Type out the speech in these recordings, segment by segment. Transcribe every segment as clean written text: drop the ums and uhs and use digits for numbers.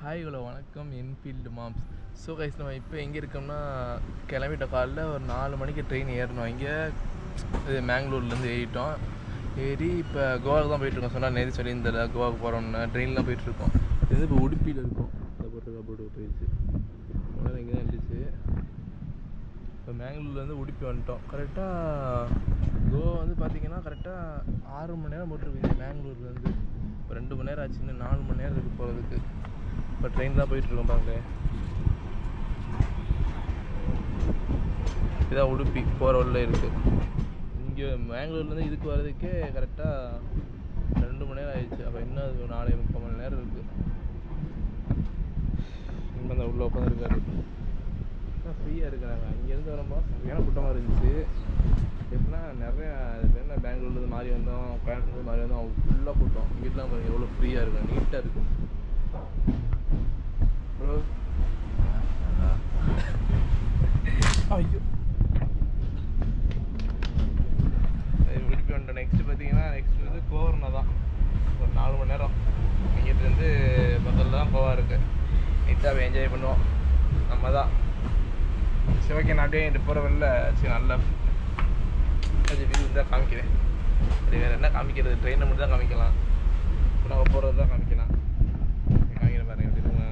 Hi hello வணக்கம் Enfield moms. So guys நம்ம இப்போ எங்கே இருக்கோம்னா கிளம்பிட்ட காலைல ஒரு 4 மணிக்கு ட்ரெயின் ஏறணும். இங்கே இது மேங்களூர்லேருந்து ஏறி இப்போ கோவாவுக்கு தான் போயிட்டுருக்கோம். சொன்னால் நேற்று சொல்லியிருந்தல கோவாவுக்கு போகிறோம்னா ட்ரெயினில் போயிட்டுருக்கோம். இது இப்போ உடுப்பியில் இருக்கும். அதை போட்டு போயிடுச்சு முதல்ல இங்கே தான் இருந்துச்சு. இப்போ மேங்களூர்லேருந்து உடுப்பி வந்துட்டோம். கரெக்டாக கோவா வந்து பார்த்திங்கன்னா கரெக்டாக 6 மணி நேரம் போட்டிருக்கீங்க. மேங்களூர்லேருந்து இப்போ 2 மணி நேரம் ஆச்சு. இன்னும் 4 மணி நேரம் இருக்குது போகிறதுக்கு. இப்போ ட்ரெயின் தான் போயிட்டுருக்கோம். பாருங்க, இதான் உடுப்பி போகிற உள்ள இருக்குது. இங்கே மேங்களூர்லேருந்து இதுக்கு வர்றதுக்கே கரெக்டாக 2 மணி நேரம் ஆயிடுச்சு. அப்போ இன்னும் அது 4-3 மணி நேரம் இருக்குது. இன்னும் அந்த உள்ளே உட்காந்துருக்காரு. ஃப்ரீயாக இருக்கிறாங்க. இங்கேருந்து வரும்போது சரியான கூட்டமாக இருந்துச்சு. எப்படின்னா நிறையா என்ன பெங்களூர்லேருந்து மாறி வந்தோம், கோயம்புத்தூர் மாறி வந்தோம், அவங்க ஃபுல்லாக கூட்டம். இங்கிட்டலாம் பாருங்கள் எவ்வளோ ஃப்ரீயாக இருக்கும், நீட்டாக இருக்குது. ஐயோ உடுப்பி வந்துட்டோம். நெக்ஸ்ட்டு பார்த்தீங்கன்னா வந்து கோவர்னா தான் ஒரு 4 மணி நேரம் இங்கிட்டேருந்து பக்கத்தில் தான் கோவா இருக்குது. நீட்டாக என்ஜாய் பண்ணுவோம் நம்ம தான். சிவகே நாட்டே இன்று போகிற வெளில சரி நல்லா அது வியூ தான் காமிக்கிறேன். அது வேறு என்ன காமிக்கிறது, ட்ரெயினை மட்டும் தான் காமிக்கலாம். இப்போ நம்ம போகிறது தான் காமிக்கலாம். காமிக்கிற பாருங்க எப்படி இருக்குங்க.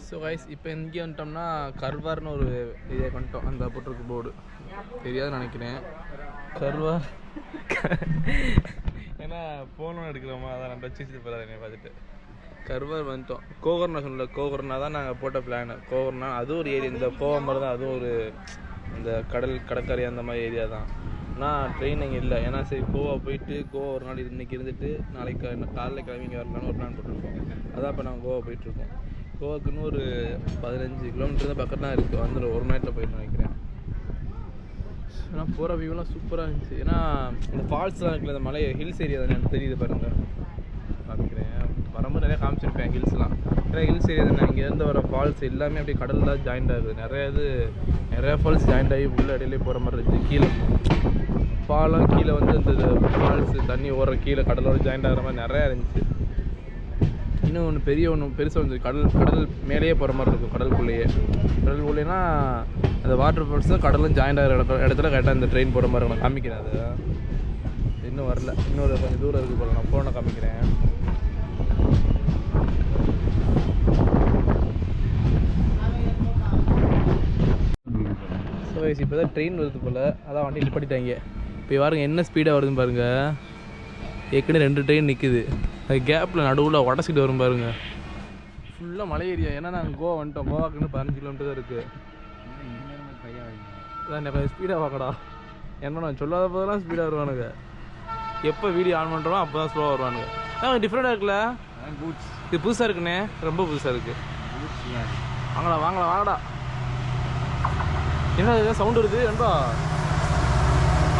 ஸோ கைஸ் இப்போ எங்கே வந்துட்டோம்னா கர்வார்னு ஒரு இதை வந்துட்டோம். அந்த போட்டிருக்கு போர்டு தெரியாதுன்னு நினைக்கிறேன். கர்வார் ஏன்னா ஃபோனும் எடுக்கிறோமா, அதான் நம்ம வச்சு போகிறாரு என்னை பார்த்துட்டு. கர்வார் வந்துட்டோம். கோகர்னா சொல்லல, கோகர்னா தான் நாங்கள் போட்ட பிளானு. கோகர்னா அதுவும் ஒரு ஏரியா, இந்த கோவா மாதிரி தான் அதுவும் ஒரு இந்த கடற்கரை அந்த மாதிரி ஏரியா தான். ஆனால் ட்ரெயின் இங்கே இல்லை. ஏன்னா சரி கோவா போயிட்டு கோவா ஒரு நாள் இன்றைக்கி இருந்துட்டு நாளைக்கு காலைல கிளம்பிங்க வரலான்னு ஒரு பிளான் போட்டிருக்கோம். அதான் இப்போ நாங்கள் கோவா போயிட்டுருக்கோம். கோவாக்கு இன்னும் ஒரு 15 கிலோமீட்டர் தான் பக்கம் தான் இருக்குது. வந்துடும் ஒரு நேரத்தில் போயிட்டு நினைக்கிறேன். ஆனால் போகிற வியூலாம் சூப்பராக இருந்துச்சு. ஏன்னா இந்த ஃபால்ஸ்லாம் இருக்குல்ல, இந்த மலை ஹில்ஸ் ஏரியா தானே, எனக்கு தெரியுது பாருங்கள். காமிக்கிறேன் வரும்போது நிறையா காமிச்சிருப்பேன் ஹில்ஸ்லாம். ஏன்னா ஹில்ஸ் ஏரியா தானே, இங்கேருந்து வர ஃபால்ஸ் எல்லாமே அப்படியே கடலில் தான் ஜாயிண்ட் ஆகுது. நிறையா ஃபால்ஸ் ஜாயிண்ட் ஆகி உள்ள இடையிலே போகிற மாதிரி இருந்துச்சு. கீழே பாலம் கீழே வந்து இந்த ஃபால்ஸு தண்ணி ஓடுற கீழே கடலோட ஜாயிண்ட் ஆகிற மாதிரி நிறையா இருந்துச்சு. இன்னும் ஒன்று பெருசாக வந்து கடல் மேலேயே போகிற மாதிரி இருக்கும். கடலுக்குள்ளேனா அந்த வாட்டர் ஃபால்ஸும் கடலும் ஜாயிண்ட் ஆகிற இடத்துல கரெக்டாக இந்த ட்ரெயின் போகிற மாதிரி இருக்கும். நான் காமிக்கிறேன். அது இன்னும் வரல, இன்னொரு கொஞ்சம் தூரம் இருக்குது போல. நான் ஃபோனை காமிக்கிறேன். ஸோ இப்போ தான் ட்ரெயின் வருது போல். அதான் வண்டி நிப்பாட்டிட்டாங்க. இப்போ பாருங்க என்ன ஸ்பீடாக வருதுன்னு பாருங்கள். ஏற்கனவே 2 ட்ரெயின் நிற்குது. அது கேப்பில் நடுவில் உடச்சிட்டு வரும் பாருங்க. ஃபுல்லாக மலை ஏரியா. ஏன்னா நாங்கள் கோவா வந்துட்டோம். கோவாக்குன்னு 15 கிலோமீட்டர் தான் இருக்குது. அதான் கொஞ்சம் ஸ்பீடாக பார்க்கடா. என்ன நான் சொல்லாத போதெல்லாம் ஸ்பீடாக வருவானுங்க. எப்போ வீடியோ ஆன் பண்ணுறோம் அப்போ தான் ஸ்லோவாக வருவானுங்க. டிஃப்ரெண்டாக இருக்குல்ல, இது புதுசாக இருக்குண்ணே, ரொம்ப புதுசாக இருக்குது. வாங்கடா. என்ன இது சவுண்ட் வருது நண்பா,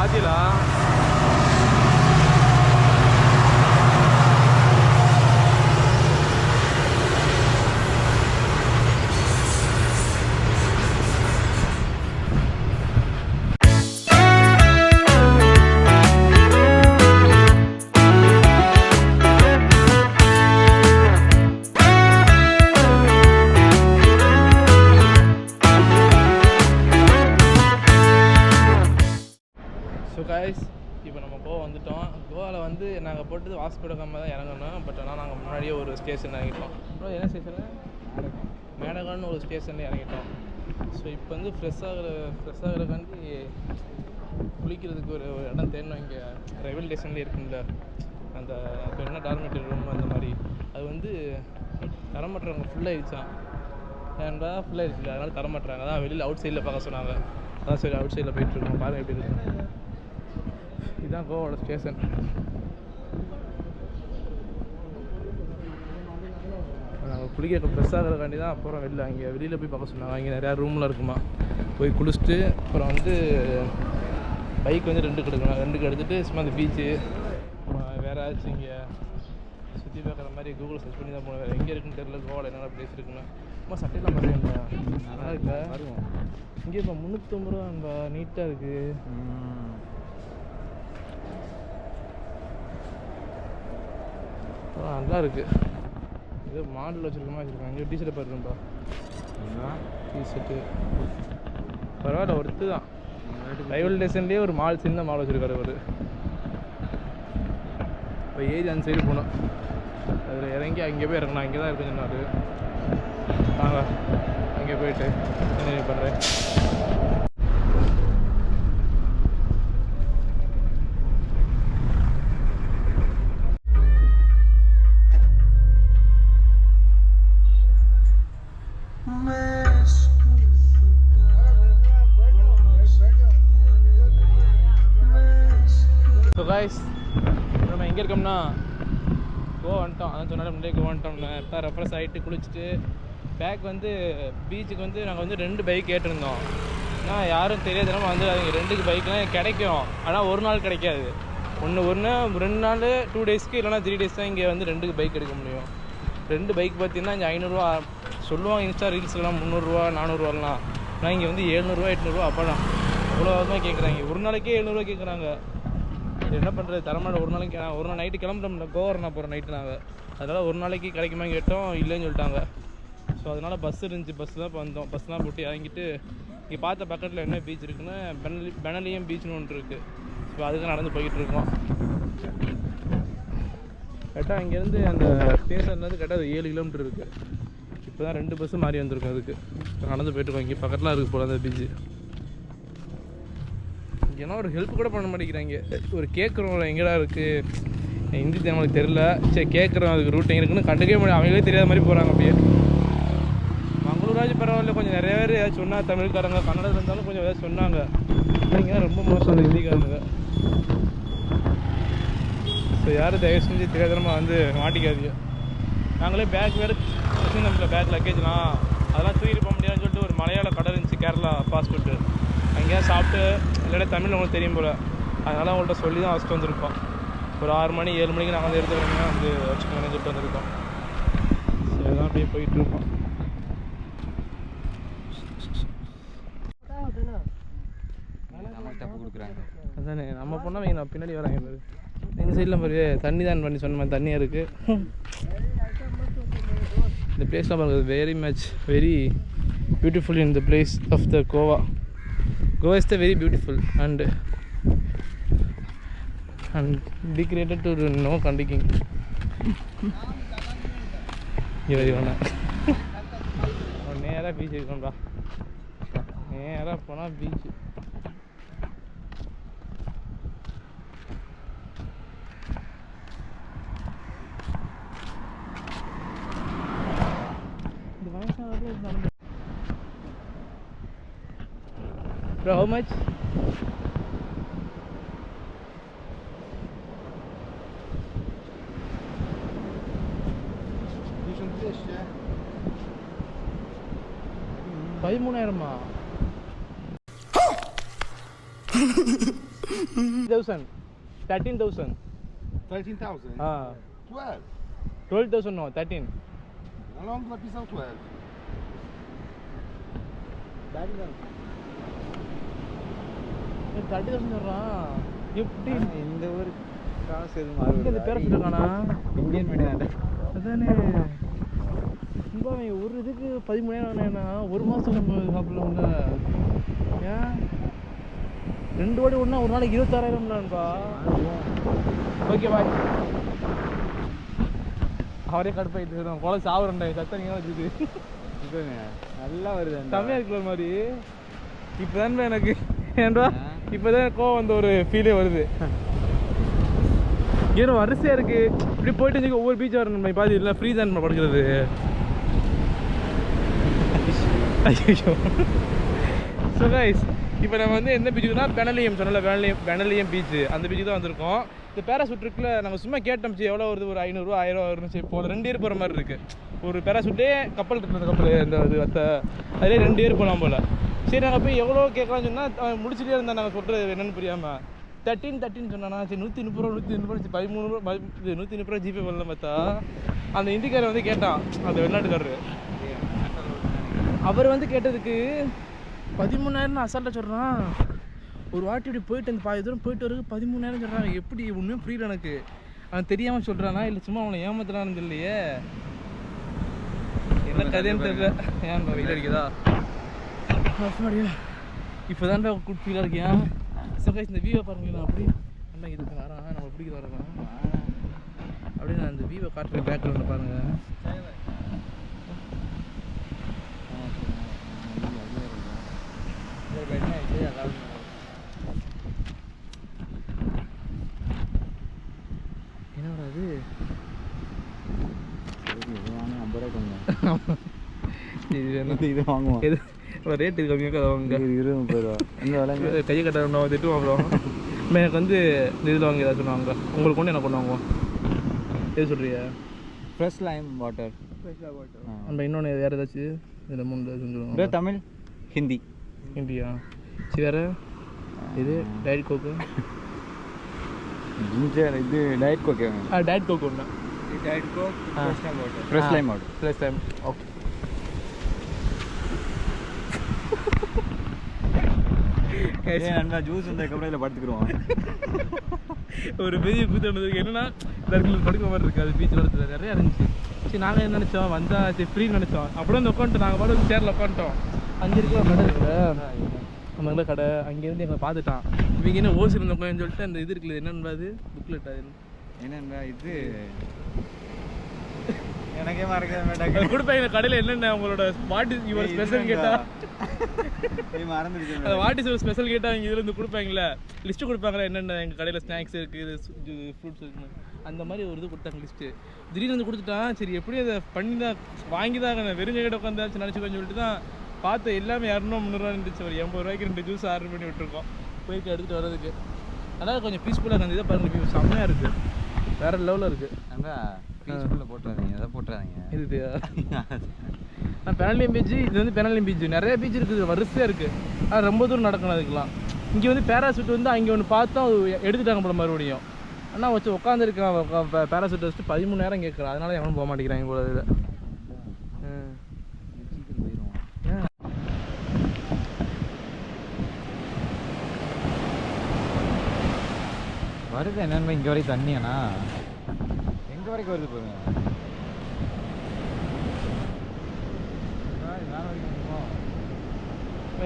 பாத்தீங்களா? ஸோ கைஸ் இப்போ நம்ம கோவா வந்துட்டோம். கோவாவில் வந்து நாங்கள் போட்டது வாஸ்கோ ட காமா தான் இறங்கணும். பட் ஆனால் நாங்கள் முன்னாடியே ஒரு ஸ்டேஷன் இறங்கிட்டோம். அப்புறம் என்ன ஸ்டேஷனு, மேடகான்னு ஒரு ஸ்டேஷனில் இறங்கிட்டோம். ஸோ இப்போ வந்து ஃப்ரெஷ் ஆகிறதுக்காண்டி குளிக்கிறதுக்கு ஒரு இடம் தேடணும். இங்கே ரயில்வே ஸ்டேஷன்லேயே இருக்குங்கள அந்த என்ன டார்மெட்ரி ரூம் அந்த மாதிரி, அது வந்து தரமாட்டுறாங்க. ஃபுல்லாகிடுச்சான். ஏன்டா ஃபுல்லாகிடுச்சு, அதனால் தரமாட்டுறாங்க. அதான் வெளியில் அவுட் சைடில் பார்க்க சொன்னாங்க. அதான் சரி அவுட் சைடில் போயிட்டுருக்கோம். பாருங்கள் எப்படி இருக்கு. இதுதான் கோவாவோட ஸ்டேஷன். நாங்கள் குளிக்க ஃப்ரெஷ் ஆகிறதுக்காண்டி தான் அப்புறம் வெளியில் போய் பார்க்க சொன்னாங்க. இங்கே நிறையா ரூம்லாம் இருக்குமா, போய் குளிச்சுட்டு அப்புறம் வந்து பைக் வந்து ரெண்டுக்கு எடுக்கணும். ரெண்டுக்கு எடுத்துகிட்டு சும்மா அந்த பீச்சு வேறு ஏதாச்சும் இங்கே சுற்றி பார்க்குற மாதிரி கூகுள் சர்ச் பண்ணி தான் போகணும். வேறு எங்கே இருக்குன்னு தெரியல. கோவாவில் என்னென்ன ப்ளேஸ் இருக்குன்னு சும்மா சட்டையெல்லாம் பாருங்கப்பா, நல்லா இருக்கா வருவோம். இங்கே இப்போ 350 ரூபான்பா, நீட்டாக இருக்குது. நல்லா இருக்குது. இது மாடல் வச்சுருக்கமா வச்சுருக்காங்க. இங்கே டிஷர்ட்டை பாருங்கப்பா, டிஷர்ட்டு பரவாயில்ல, ஒருத்து தான். ரைவல் ஸ்டேஷன்லேயே ஒரு மால், சின்ன மால் வச்சுருக்காரு அவர். இப்போ ஏறி அந்த சைடு போகணும். அதில் இறங்கி அங்கே போய் இறங்கணும். அங்கே தான் இருக்குன்னு சொன்னார். வாங்க அங்கே போயிட்டு என்ன பண்ணுறேன். ஸோ காய்ஸ், நம்ம எங்கே இருக்கோம்னா கோவா வந்துட்டோம். அதான் சொன்னாலும் முன்னாடியே கோவா வந்துட்டோம்னு. இப்போ ரெஃப்ரெஷ் ஆகிட்டு குளிச்சுட்டு பேக் வந்து பீச்சுக்கு வந்து நாங்கள் வந்து 2 பைக் கேட்டிருந்தோம். ஏன்னா யாரும் தெரியாது, நம்ம வந்து அதுங்க 2 பைக்லாம் கிடைக்கும். ஆனால் ஒரு நாள் கிடைக்காது. ஒன்று 2 நாள் 2 டேஸ்க்கு இல்லைனா 3 டேஸ் தான் இங்கே வந்து 2 பைக் எடுக்க முடியும். 2 பைக் பார்த்தீங்கன்னா இங்கே 500 சொல்லுவாங்க. இன்ஸ்டா ரீல்ஸ்லாம் 300 400 ஆனால் இங்கே வந்து 700 800 அப்போலாம் அவ்வளோ தான் கேட்குறாங்க. ஒரு நாளைக்கே 700 கேட்குறாங்க. என்ன பண்ணுறது, தரமாட்ட. ஒரு நாளைக்கு ஒரு நாள் நைட்டு கிளம்புறோம்ல, கோவா போகிற நைட்டு நாங்கள். அதனால் ஒரு நாளைக்கு கிடைக்குமா கேட்டோம், இல்லைன்னு சொல்லிட்டாங்க. ஸோ அதனால் பஸ் இருந்துச்சு, பஸ் தான் இப்போ வந்தோம். பஸ்லாம் போட்டு இறங்கிட்டு இங்கே பார்த்த பக்கத்தில் என்ன பீச் இருக்குன்னு பெனலியம் பீச்னு ஒன்று இருக்குது. ஸோ அதுக்கு நடந்து போய்கிட்டு இருக்கோம். கரெக்டாக இங்கேருந்து அந்த ஸ்டேஷன்லேருந்து கரெக்டாக 7 கிலோமீட்டர் இருக்குது. இப்போ தான் 2 பஸ்ஸு மாறி வந்திருக்கோம். அதுக்கு நடந்து போய்ட்டுருக்கோம். இங்கே பக்கத்தில் இருக்குது போல் அந்த பீச்சு. ஏன்னா ஒரு ஹெல்ப் கூட பண்ண மாட்டேங்கிறாங்க. ஒரு கேட்குறோம்ல எங்கடா இருக்குது, ஹிந்தி நம்மளுக்கு தெரில. சரி கேட்குறோம் அதுக்கு ரூட் எங்கே இருக்குன்னு கண்டுக்கவே முடியாது. அவங்களே தெரியாத மாதிரி போகிறாங்க. அப்படியே மங்களூராஜ் பரவாயில்ல, கொஞ்சம் நிறைய பேர் ஏதாச்சும் சொன்னால் தமிழ்காரங்க கன்னடத்தில் இருந்தாலும் கொஞ்சம் ஏதாச்சும் சொன்னாங்க. இங்கே ரொம்ப மோசம் அந்த ஹிந்திக்காரங்க. ஸோ யாரும் தயவு செஞ்சு தெரியாதனமாக வந்து மாட்டிக்காதீங்க. நாங்களே பேக் வேறு நம்மள பேக் லக்கேஜ்லாம் அதெல்லாம் தூக்கிட்டு போக முடியாதுன்னு சொல்லிட்டு ஒரு மலையாள கடை இருந்துச்சு, கேரளா பாஸ்போர்ட்டு. அங்கேயா சாப்பிட்டு இல்லாட்டி தமிழ் உங்களுக்கு தெரியும் போல், அதனால் அவங்கள்ட்ட சொல்லி தான் வச்சுட்டு வந்திருக்கோம். ஒரு 6 மணி 7 மணிக்கு நாங்கள் வந்து எடுத்துக்கிறோம்னா வந்து வச்சுக்கோங்கன்னு சொல்லிட்டு வந்திருக்கோம். ஸோ அதுதான் அப்படியே போயிட்டுருக்கோம். அதானே நம்ம பொண்ணா வைங்க, நான் பின்னாடி வராங்க பாரு. எங்கள் சைடில் பாரு தண்ணி தான் பண்ணி சொன்ன மாதிரி தண்ணியாக இருக்குது. இந்த பிளேஸ்லாம் பாருங்கள், very beautiful in the place of the Goa. Goa is the very beautiful and decorated to no conducting. Here you are. நேராக பீச் இருக்கோம்டா. நேராக போனால் பீச். இந்த வயசாக bro, how much? Dişin 500. 13,000 13,000. 13,000? 12. 12,000 no, 13. How long will I be 12? Back then. 30,000 சொல்கிறான். எப்படி இந்த ஒரு காசு எதுவும் மாறும். இந்த பேரை சொல்லிருக்கானா, இந்தியன் மணி தானே. அதானே ரொம்ப ஒரு இதுக்கு 13,000 ஒரு மாதம் நம்ம சாப்பிடலாம்ல. ஏன் 2 வாட்டி ஒன்றா ஒரு நாளைக்கு 26,000ப்பா. Okay bye. அவரே கடுப்பாயிட்டு இருக்கோம். குழந்தை சாப்பிட்றேன் சத்தம் நீங்கள் வச்சுருக்கு. நல்லா வருது, செம்மையாக இருக்கிற மாதிரி. இப்போ தான் எனக்கு ஏன்டா இப்போ தான் கோவம் வந்த ஒரு ஃபீலே வருது. ஏன்னா வரிசையாக இருக்குது. இப்படி போயிட்டு ஒவ்வொரு பீச் வரணும். பாதி இல்லை ஃப்ரீ தான் நம்ம படுக்கிறது. ஐயோ. ஸோ கைஸ், இப்போ நம்ம வந்து எந்த பீச்சுக்குனா பெனலியம் சொன்னல, பெனலியம் பீச்சு, அந்த பீச்சுக்கு தான் வந்திருக்கோம். இந்த பேராசூட் இருக்குல்ல, நாங்கள் சும்மா கேட்டோம் எவ்வளோ வருது, ஒரு 500 1000 வருது. இப்போ 2 பேர் போகிற மாதிரி இருக்குது. ஒரு பேராசூட்டே கப்பல் இருக்குது. அந்த கப்பல் இந்த இது அதிலே 2 பேர் போகலாம் போல். சரி நாங்கள் போய் எவ்வளோ கேட்கலாம்னு சொன்னால் முடிச்சுட்டே இருந்தால் நாங்கள் சொல்கிறது என்னென்னு புரியாமல் 13 சொன்னானா. சரி 130 ரூபா 130 13 ரூபா 130 ரூபா ஜிபே பண்ணலாம் பார்த்தா அந்த இந்திக்காரர் வந்து கேட்டான், அந்த வெளிநாட்டுக்காரரு. அவர் வந்து கேட்டதுக்கு 13,000 அசால்ட்டாக சொல்கிறான். ஒரு வாட்டி இப்படி போயிட்டு அந்த பாதி தூரம் போயிட்டு வரதுக்கு 13,000 சொல்கிறாங்க. எப்படி ஒன்றுமே புரியல எனக்கு. அவன் தெரியாமல் சொல்கிறானா இல்லை சும்மா அவனை ஏமாத்துறான்னு தெரியலையே, என்ன கதைன்னு தெரியல. ஏன் வெயில் அடிக்குதா அப்படியா? இப்போ தான்டா குட் ஃபீலாக இருக்கியா? சர்ப்ரைஸ் இந்த வியூவை பாருங்களேன். அப்படி அண்ணா இதுக்கு வரான் நம்ம பிடிக்க வரலாம் அப்படியே நான் இந்த வியூவை காட்டுறேன். பேக்ரவுண்டில் பாருங்கள். என்னோட அது இது வாங்குவோம். எது ரேட்டு கம்மியாக அதை வாங்க. 20-30 ரூபா. இந்த விலை கையை கட்ட திட்டுவோம். அப்புறம் எனக்கு வந்து இந்த இதில் வாங்கி ஏதாச்சும் வாங்க. உங்களுக்கு ஒன்று எனக்கு ஒன்று வாங்குவோம். எது சொல்கிறியா? Fresh lime water. நம்ம இன்னொன்று வேறு ஏதாச்சும் இதில் 3 ஏதாச்சும் சொல்லுவாங்க. தமிழ், ஹிந்தி. ஹிந்தியா? சரி வேறு இது டயட் கோக்கு. ஜிஞ்சர் இது டயட் கோக். டயட் கோக் ஒன்று. Diet coke, fresh lime water. Fresh lime okay. நண்பா ஜூஸ் இந்த கப்பலையில் படுத்துக்கிறோம். ஒரு பெரிய கூத்து வந்ததுக்கு என்னன்னா தர்கில் படுக்கிற மாதிரி இருக்குது. அது பீச்சில் எடுத்தது நிறையா இருந்துச்சு. சரி நாங்கள் என்ன நினச்சோம் வந்தால் சரி ஃப்ரீன்னு நினச்சோம். அப்படியே வந்து உட்காந்துட்டோம். நாங்கள் பாட்டு சேரில் உட்காந்துட்டோம். அங்கே இருக்கிற கடை இருக்குல்ல நம்மள கடை, அங்கேருந்து எங்களை பார்த்துட்டான். இவங்க என்ன ஓசி இருந்த உட்காந்து சொல்லிட்டு அந்த இது இருக்குல்ல என்னன்னு அது புக்லெட் அது என்னென்ன இது எனக்கே மறக்க மாட்டாங்க. கொடுப்பாங்க கடையில் என்னென்ன உங்களோட வாட் இஸ் யுவர் ஸ்பெஷல் கேட்டால் மறந்துடுச்சு. அந்த வாட் இஸ் யுவர் ஸ்பெஷல் கேட்டால் இங்கே இதில் இருந்து கொடுப்பாங்களே லிஸ்ட்டு கொடுப்பாங்களே என்னென்ன எங்கள் கடையில் ஸ்நாக்ஸ் இருக்குது ஃப்ரூட்ஸ் இருக்குன்னு அந்த மாதிரி ஒரு இது கொடுத்தாங்க லிஸ்ட்டு. திடீர்னு வந்து கொடுத்துட்டான். சரி எப்படி அதை பண்ணி தான் வாங்கி தான் வெறும் கிட்ட உட்காந்தாச்சு நினச்சிக்கோன்னு சொல்லிட்டு தான் பார்த்து எல்லாமே 200-300 இருந்துச்சு. ஒரு 80 ரூபாய்க்கு 2 ஜூஸ் ஆர்டர் பண்ணி விட்டுருக்கோம் போய்க்கு எடுத்துகிட்டு வர்றதுக்கு. அதாவது கொஞ்சம் பீஸ்ஃபுல்லாக இருந்தது. இதை பாருங்கள் வியூ செம்மையாக இருக்குது, வேறு லெவலில் இருக்குது. பீஸ்ஃபுல்லாக போட்டுறாதீங்க, எதை போட்டுறாதீங்க. இது நான் பெனாலியம் பீச். இது வந்து பெனாலியம் பீச். நிறைய பீச் இருக்குது, வரிசையாக இருக்குது. அது ரொம்ப தூரம் நடக்கணும் அதுக்கெலாம். இங்கே வந்து பேராசூட் வந்து அங்கே ஒன்று பார்த்தோம், அது எடுத்துட்டாங்க போல மறுபடியும். ஆனால் வச்சு உட்காந்துருக்கான் பேராசூட் வச்சுட்டு 13,000 கேட்குறான். அதனால எவனும் போக மாட்டேங்கிறாங்க போல இதில். வருது என்னென்ன இங்கே வரைக்கும் தண்ணியாண்ணா? எங்கே வரைக்கும் வருது பாருங்க.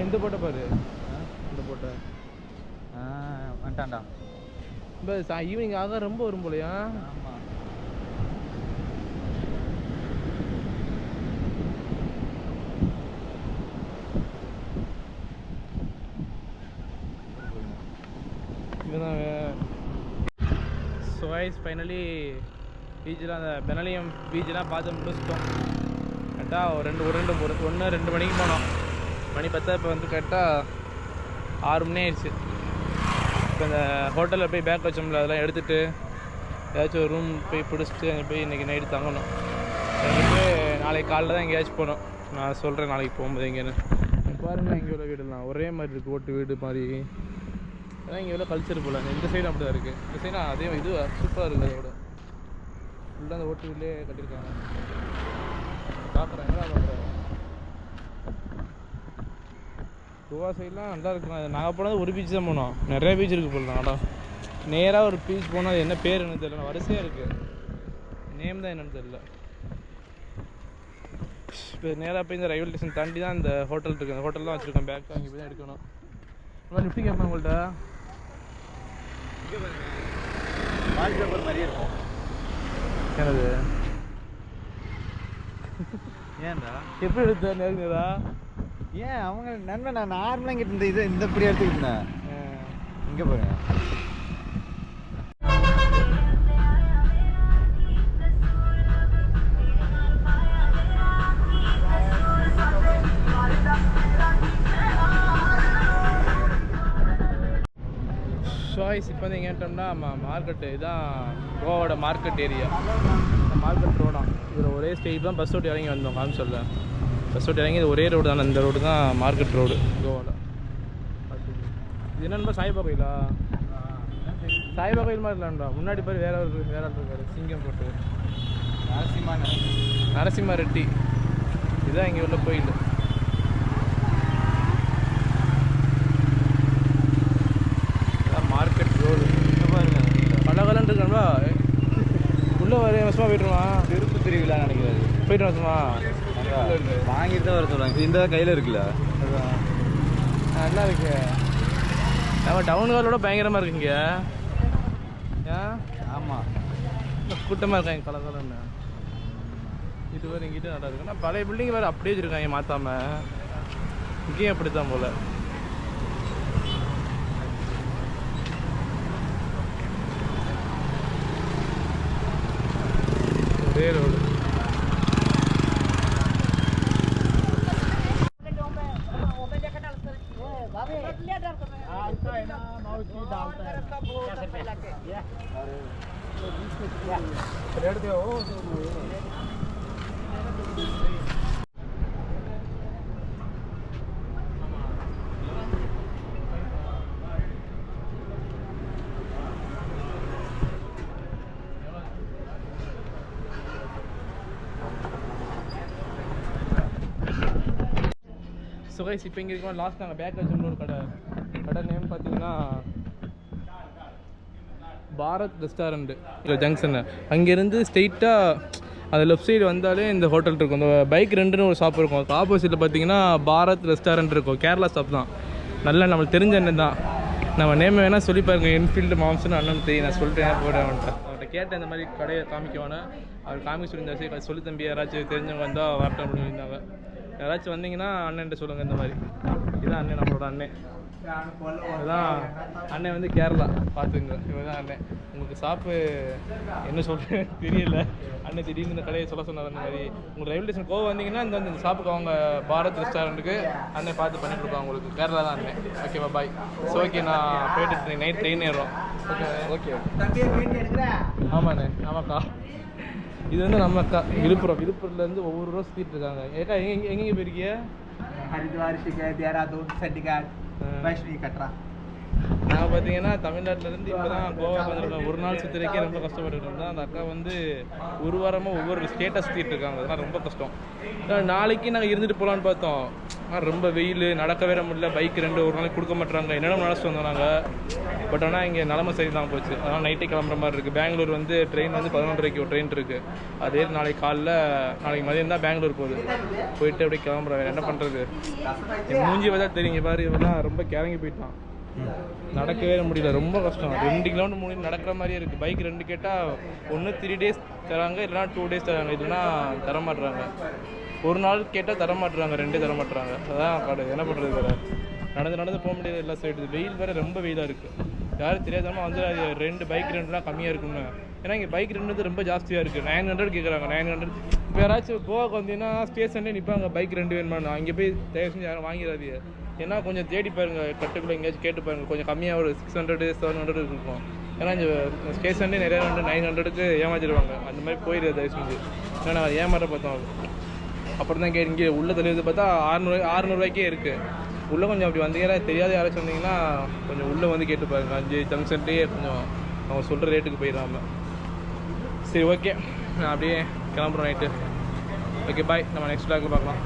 இந்த போட்டை பாரு, இந்த போட்டை வந்துட்டான்டா. இப்போ ஈவினிங் ஆக ரொம்ப வரும் போலையா? ஆமாம். இதுதான். ஸோ கைஸ் ஃபைனலி பீச்செலாம் அந்த பெனாலியம் பீச்செலாம் பார்த்து முடிச்சிட்டோம். கரெக்டாக ஒரு 1-2 மணிக்கு போனோம். மணி 10 இப்போ வந்து கரெக்டாக 6 மணி ஆயிடுச்சு. இப்போ இந்த ஹோட்டலில் போய் பேக் வச்சோம்ல அதெல்லாம் எடுத்துகிட்டு ஏதாச்சும் ஒரு ரூம் போய் பிடிச்சிட்டு அங்கே போய் இன்றைக்கி நைட்டு தங்கணும். தங்கிட்டு நாளைக்கு காலைல தான் எங்கேயாச்சும் போகணும். நான் சொல்கிறேன் நாளைக்கு போகும்போது எங்கேன்னு. பாருங்கள் இங்கே உள்ள வீடுலாம் ஒரே மாதிரி இருக்குது, ஓட்டு வீடு மாதிரி. அதான் இங்கே எவ்வளோ கல்ச்சர் போல். இந்த சைடு அப்படி தான் இருக்குது. இந்த சைடு அதே இது சூப்பராக இருக்குது. அதோட ஃபுல்லாக அந்த ஓட்டு வீட்லேயே கட்டியிருக்காங்க. பார்க்குறாங்களா பார்க்குறாங்க. கோவா சைட்லாம் நல்லா இருக்குண்ணா. நாங்கள் போனது ஒரு பீச் தான் போனோம். நிறைய பீச் இருக்குது போல். நாடா நேராக ஒரு பீச் போனால் அது என்ன பேர் என்னன்னு தெரியல, வரிசையாக இருக்குது. நேம் தான் என்னென்னு தெரியல. இப்போ நேராக போய் இந்த ரயில்வே ஸ்டேஷன் தாண்டி தான் இந்த ஹோட்டல் இருக்குது. அந்த ஹோட்டல் தான் வச்சுருக்கேன். பேக் அங்கே போய் தான் எடுக்கணும். லிஃப்ட்டு கேட்பேன் உங்கள்கிட்ட. வால்பேப்பர் மாதிரியே இருக்கும். என்னது ஏன்டா எப்படி எடுத்த நேருங்கதா? ஏன் அவங்க நன்மை நான் நார்மலாக இங்கிட்ட இந்த இது இந்த இப்படி எடுத்துக்கிட்டேன். இங்கே பாருங்க. ஷாய்ஸ் இப்போ வந்து எங்கேட்டோம்னா மார்க்கெட்டு இதுதான் கோவாவோட மார்க்கெட் ஏரியா. இந்த மார்க்கெட் ரோடாம். இதில் ஒரே ஸ்டேஜ் தான் பஸ் ஓட்டி இறங்கி வந்தோம் காமிச்சல்ல. பஸ் விட்டு இறங்கி இது ஒரே ரோடு தானே, இந்த ரோடு தான் மார்க்கெட் ரோடு கோவாவில். இது என்னென்ன சாய்பாபா கோயிலா? சாய்பாபா கோயில் மாதிரி இல்லைண்டா, முன்னாடி பேர் வேற ஆள் இருக்காரு சிங்கம் போட்டு. நரசிம்ம ரெட்டி இதுதான் இங்கே உள்ள கோயில். மார்க்கெட் ரோடு கலகலன்னு இருக்கான்பா. உள்ளே வர வருஷமாக போய்ட்டுருவான். திருப்பு திருவிழா நினைக்கிறாரு. போய்ட்டு வருஷமா வாங்கிட்டு தான் வர சொல்லுவாங்க. இந்த கையில் இருக்குல்ல, அதுதான் நல்லா இருக்கு. நம்ம டவுன் ஹாலோட பயங்கரமாக இருக்கு இங்கே. ஏன்? ஆமாம், கூட்டமாக இருக்காங்க கலகலன்னு. இது வேறு இங்கிட்ட நல்லா இருக்கு. ஆனால் பழைய பில்டிங் வேறு அப்படியே வச்சுருக்காங்க மாற்றாமல். இங்கேயும் அப்படி தான் போல். ஒரே ரோடு. சுகைஸ் இப்போ இங்கே இருக்கோம். லாஸ்ட் நாங்கள் பேக் வச்சோம்னு ஒரு கடை நேம் பார்த்தீங்கன்னா பாரத் ரெஸ்டாரண்ட்டு ஜங்ஷனு. அங்கேருந்து ஸ்ட்ரெயிட்டாக அது லெஃப்ட் சைடு வந்தாலே இந்த ஹோட்டல் இருக்கும். இந்த பைக் ரெண்டுன்னு ஒரு ஷாப் இருக்கும். ஆப்போசிட்டில் பார்த்தீங்கன்னா பாரத் ரெஸ்டாரண்ட் இருக்கும். கேரளா ஷாப் தான், நல்லா நம்மளுக்கு தெரிஞ்ச அண்ணன் தான். நம்ம நேம் வேணால் சொல்லி பாருங்க, என்ஃபீல்டு மாம்ஸ்னு அண்ணன் தெரியும். நான் சொல்லிட்டேன் போய்ட்டு அவன்கிட்ட கேட்டேன் இந்த மாதிரி கடையை காமிக்குவானே. அவர் காமிக்க சொல்லியிருந்தாரு. சரி சொல்லி தம்பி யாராச்சும் தெரிஞ்சவங்க வந்தால் வரட்டும் அப்படின்னு சொல்லியிருந்தாங்க. யாராச்சும் வந்தீங்கன்னா அண்ணன்ட்ட சொல்லுங்கள் இந்த மாதிரி. இதுதான் அண்ணன், நம்மளோட அண்ணன். இதுதான் அண்ணன் வந்து கேரளா பார்த்துங்க. இவன் தான் அண்ணன். உங்களுக்கு ஷாப்பு என்ன சொல்கிறேன் தெரியல. அண்ணன் திடீர்னு இந்த கடையை சொல்ல அந்த மாதிரி. உங்களுக்கு ரயில்வே ஸ்டேஷன் கோவா வந்தீங்கன்னா இந்த ஷாப்புக்கு அவங்க பாரத் ரெஸ்டாரண்ட்டுக்கு அண்ணன் பார்த்து பண்ணி கொடுப்பாங்க உங்களுக்கு. கேரளா தான் அண்ணன். ஓகேவா பாய். ஸோ ஓகே, நான் போயிட்டு நைட் ட்ரெயின் ஏறுறோம். ஓகே ஆமாண்ணே. ஆமாக்கா, இது வந்து நம்ம அக்கா விழுப்புரத்துலேருந்து ஒவ்வொரு ரோஸ் சுற்றிட்டு இருக்காங்க. ஏக்கா எங்கெங்கே போயிருக்கீங்க? ஹரித்வார், ரிஷிகேஷ், தேராதூன், சண்டிகாட், வைஷ்ணவி கட்ரா. நான் பார்த்தீங்கன்னா தமிழ்நாட்டிலேருந்து இப்போ தான் கோவா வந்துருக்கேன். ஒரு நாள் சுற்றுறதுக்கே ரொம்ப கஷ்டப்பட்டு இருந்தேன். அந்த அக்கா வந்து ஒரு வாரமாக ஒவ்வொரு ஸ்டேட்டஸ் சுற்றிட்டு இருக்காங்க. அதெல்லாம் ரொம்ப கஷ்டம். நாளைக்கு நாங்கள் இருந்துட்டு போகலான்னு பார்த்தோம். ஆனால் ரொம்ப வெயில், நடக்க வேற முடியல. பைக் ரெண்டு ஒரு நாளைக்கு கொடுக்க மாட்டுறாங்க. என்னென்ன நடச்சிட்டு வந்தோம் நாங்கள். பட் ஆனால் இங்கே நிலமை சரி தான் போச்சு. அதனால் நைட்டே கிளம்புற மாதிரி இருக்குது. பெங்களூர் வந்து ட்ரெயின் வந்து 11:30 ஒரு ட்ரெயின் இருக்குது. அதே நாளைக்கு மதியம் தான் பெங்களூர் போயிட்டு அப்படியே கிளம்புறேன். என்ன பண்ணுறது? என் மூஞ்சி பார்த்தா தெரியுங்க பாரு. இவெல்லாம் ரொம்ப கிறங்கி போயிட்டான். நடக்கவே முடியல, ரொம்ப கஷ்டம். 2 கிலோமீட்டர் 3 நடக்கிற மாதிரியே இருக்குது. பைக் 2 கேட்டால் ஒன்று 3 days தராங்க, இல்லைனா 2 days தராங்க, இல்லைனா தரமாட்டுறாங்க. ஒரு நாள் கேட்டால் தரமாட்டுறாங்க, 2 தரமாட்டுறாங்க. அதான் காடு. என்ன பண்ணுறது வேறு? நடந்து போக முடியாது எல்லா சைடு. வெயில் வேறு ரொம்ப வெயிலாக இருக்குது. யாரும் தெரியாதமா வந்து 2 பைக் ரெண்டுலாம் கம்மியாக இருக்குன்னு. ஏன்னா இங்கே பைக் ரெண்டு ரொம்ப ஜாஸ்தியாக இருக்குது. 900 கேட்குறாங்க. 900. இப்போ யாராச்சும் கோவாக்கு வந்தீங்கன்னா ஸ்டேஷன்லேயே நிற்பாங்க, பைக் 2 வேணுமான்னு. அங்கே போய் தயவு செஞ்சு யாரும் வாங்கிடாதீங்க. ஏன்னா கொஞ்சம் தேடி பாருங்கள், கட்டுக்குள்ளே எங்கேயாச்சும் கேட்டு பாருங்கள். கொஞ்சம் கம்மியாக ஒரு 600 700 இருக்கும். ஏன்னா இந்த ஸ்டேஷன்லேயே நிறையா 900க்கு ஏமாற்றிடுவாங்க. அந்த மாதிரி போயிடுது தயவு செஞ்சு. ஏன்னா நான் ஏமாற பார்த்தோம். அப்புறம் தான் இங்கே உள்ள தெளிவு பார்த்தா 600 ரூபாய்க்கே இருக்குது. உள்ளே கொஞ்சம் அப்படி வந்தீங்கன்னா தெரியாத யாராச்சும் வந்தீங்கன்னா கொஞ்சம் உள்ளே வந்து கேட்டு பாருங்கள். 5 ஜங்ஷன்லேயே கொஞ்சம் அவங்க சொல்கிற ரேட்டுக்கு போயிடாமல். சரி ஓகே, நான் அப்படியே கிளம்புறோம் நைட்டு. Okay bye. நம்ம நெக்ஸ்ட் vlogல பார்க்கலாம்.